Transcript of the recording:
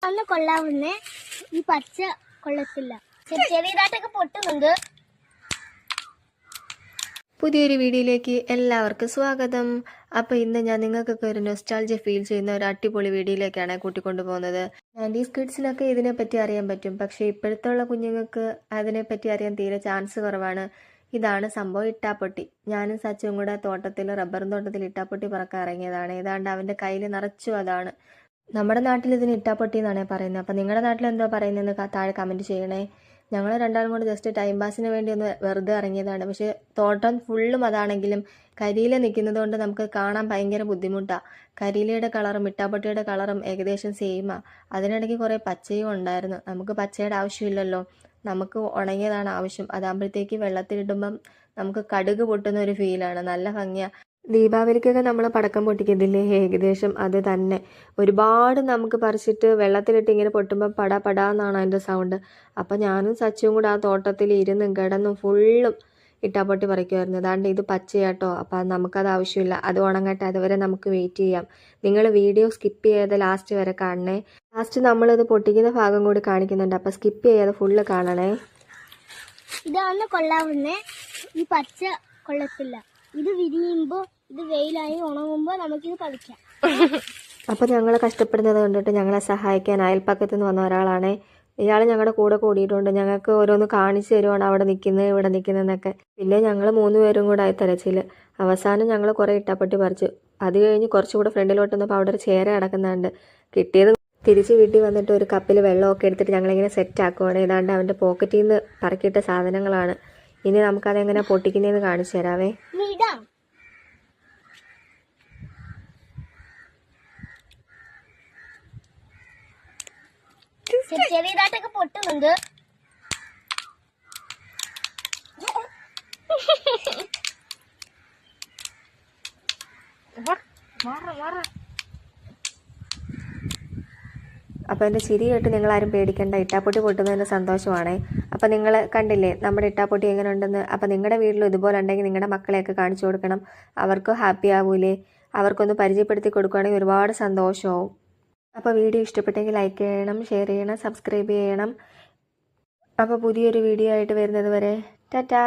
അന്ന് കൊള്ളാവുന്നേ ഈ പച്ച കൊള്ളത്തില്ല, ചെറിയതായിട്ടൊക്കെ പൊട്ടുന്നുണ്ട്. പുതിയൊരു വീഡിയോയിലേക്ക് എല്ലാവർക്കും സ്വാഗതം. അപ്പോൾ ഇന്ന് ഞാൻ നിങ്ങൾക്കൊക്കെ ഒരു നൊസ്റ്റാൾജിയ ഫീൽ ചെയ്യുന്ന ഒരു അടിപൊളി വീഡിയോയിലേക്കാണ് കൂട്ടിക്കൊണ്ടു പോകുന്നത്. 90s കിഡ്സിനൊക്കെ ഇതിനെപ്പറ്റി അറിയാൻ പറ്റും, പക്ഷേ ഇപ്പോഴത്തെ ഉള്ള കുഞ്ഞുങ്ങൾക്ക് അതിനെപ്പറ്റി അറിയാൻ തീരെ ചാൻസ് കുറവാണ്. ഇതാണ് സംഭവം, ഇട്ടാപ്പൊട്ടി. ഞാനും സച്ചും കൂടെ തോട്ടത്തിൽ, റബ്ബറും തോട്ടത്തിൽ ഇട്ടാപ്പൊട്ടി പറക്കാൻ ഇറങ്ങിയതാണ്. ഏതാണ്ട് അവൻ്റെ കയ്യിൽ നിറച്ചു അതാണ്. നമ്മുടെ നാട്ടിൽ ഇതിന് ഇട്ടാപ്പൊട്ടി എന്നാണ് പറയുന്നത്. അപ്പോൾ നിങ്ങളുടെ നാട്ടിൽ എന്തോ പറയുന്നതെന്ന് താഴെ കമൻറ്റ് ചെയ്യണേ. ഞങ്ങൾ രണ്ടാളും കൂടെ ജസ്റ്റ് ടൈം പാസിന് വേണ്ടി ഒന്ന് വെറുതെ ഇറങ്ങിയതാണ്. പക്ഷേ തോട്ടം ഫുള്ളും അതാണെങ്കിലും കരിയില നിൽക്കുന്നത് കൊണ്ട് നമുക്ക് കാണാൻ ഭയങ്കര ബുദ്ധിമുട്ടാണ്. കരിയിലയുടെ കളറും ഇട്ടാപ്പൊട്ടിയുടെ കളറും ഏകദേശം സെയിമാണ്. അതിനിടയ്ക്ക് കുറേ പച്ചയും ഉണ്ടായിരുന്നു. നമുക്ക് പച്ചയുടെ ആവശ്യമില്ലല്ലോ, നമുക്ക് ഉണങ്ങിയതാണ് ആവശ്യം. അതാകുമ്പോഴത്തേക്ക് വെള്ളത്തിലിടുമ്പം നമുക്ക് കടുക് പൊട്ടുന്ന ഒരു ഫീലാണ്, നല്ല ഭംഗിയാണ്. ദീപാവലിക്കൊക്കെ നമ്മൾ പടക്കം പൊട്ടിക്കത്തില്ലേ, ഏകദേശം അത് തന്നെ. ഒരുപാട് നമുക്ക് പറിച്ചിട്ട് വെള്ളത്തിലിട്ട് ഇങ്ങനെ പൊട്ടുമ്പോൾ പടാന്നാണ് അതിൻ്റെ സൗണ്ട്. അപ്പം ഞാനും സച്ചും കൂടെ ആ തോട്ടത്തിൽ ഇരുന്നും കിടന്നും ഫുള്ളും ഇട്ടാപ്പൊട്ടി പറിക്കുമായിരുന്നു. അതാണ്ട് ഇത് പച്ചയാട്ടോ, അപ്പം നമുക്കത് ആവശ്യമില്ല. അത് ഉണങ്ങട്ടെ, അതുവരെ നമുക്ക് വെയിറ്റ് ചെയ്യാം. നിങ്ങൾ വീഡിയോ സ്കിപ്പ് ചെയ്ത് ലാസ്റ്റ് വരെ കാണണേ. ലാസ്റ്റ് നമ്മളിത് പൊട്ടിക്കുന്ന ഭാഗം കൂടി കാണിക്കുന്നുണ്ട്, അപ്പം സ്കിപ്പ് ചെയ്യാതെ ഫുള്ള് കാണണേ. ഇതാണ് കൊള്ളാവുന്നേ ഈ പച്ച കൊള്ളത്തില്ല. ഇത് വിരിയുമ്പോൾ, ഇത് വെയിലായി ഉണങ്ങുമ്പോൾ നമുക്കിത് പറിക്കാം. അപ്പോൾ ഞങ്ങൾ കഷ്ടപ്പെടുന്നത് കണ്ടിട്ട് ഞങ്ങളെ സഹായിക്കാൻ അയൽപ്പക്കത്ത് നിന്ന് വന്ന ഒരാളാണ്. ഇയാൾ ഞങ്ങളുടെ കൂടെ കൂടിയിട്ടുണ്ട്. ഞങ്ങൾക്ക് ഓരോന്ന് കാണിച്ചു തരുവാണ്, അവിടെ നിൽക്കുന്നത് ഇവിടെ നിൽക്കുന്നതെന്നൊക്കെ. പിന്നെ ഞങ്ങൾ 3 പേരും കൂടെ ആയി തെരച്ചിൽ. അവസാനം ഞങ്ങൾ കുറേ ഇട്ടാപ്പൊട്ടി പറിച്ചു. അത് കഴിഞ്ഞ് കുറച്ചുകൂടെ ഫ്രണ്ടിലോട്ട് വന്നപ്പോൾ അവിടെ ഒരു ചേര കിടക്കുന്നുണ്ട്. കിട്ടിയത് തിരിച്ച് വീട്ടിൽ വന്നിട്ട് ഒരു കപ്പിൽ വെള്ളമൊക്കെ എടുത്തിട്ട് ഞങ്ങളിങ്ങനെ സെറ്റ് ആക്കുവാണ്. ഏതാണ്ട് അവൻ്റെ പോക്കറ്റിൽ നിന്ന് പറക്കിയിട്ട സാധനങ്ങളാണ്. ഇനി നമുക്കതെങ്ങനെ പൊട്ടിക്കുന്നതെന്ന് കാണിച്ചു തരാവേ. ചെറിയതായിട്ടൊക്കെ പൊട്ടുന്നുണ്ട്. അപ്പോൾ എൻ്റെ ചിരി കേട്ട് നിങ്ങളാരും പേടിക്കേണ്ട, ഇട്ടാപ്പൊട്ടി പൊട്ടുന്നതിൻ്റെ സന്തോഷമാണേ. അപ്പോൾ നിങ്ങൾ കണ്ടില്ലേ നമ്മുടെ ഇട്ടാപ്പൊട്ടി എങ്ങനെ ഉണ്ടെന്ന്. അപ്പോൾ നിങ്ങളുടെ വീട്ടിലും ഇതുപോലെ ഉണ്ടെങ്കിൽ നിങ്ങളുടെ മക്കളെയൊക്കെ കാണിച്ചു കൊടുക്കണം. അവർക്കും ഹാപ്പി ആവൂലേ, അവർക്കൊന്ന് പരിചയപ്പെടുത്തി കൊടുക്കുകയാണെങ്കിൽ ഒരുപാട് സന്തോഷമാവും. അപ്പോൾ വീഡിയോ ഇഷ്ടപ്പെട്ടെങ്കിൽ ലൈക്ക് ചെയ്യണം, ഷെയർ ചെയ്യണം, സബ്സ്ക്രൈബ് ചെയ്യണം. അപ്പോൾ പുതിയൊരു വീഡിയോ ആയിട്ട് വരുന്നത് വരെ ടാറ്റാ.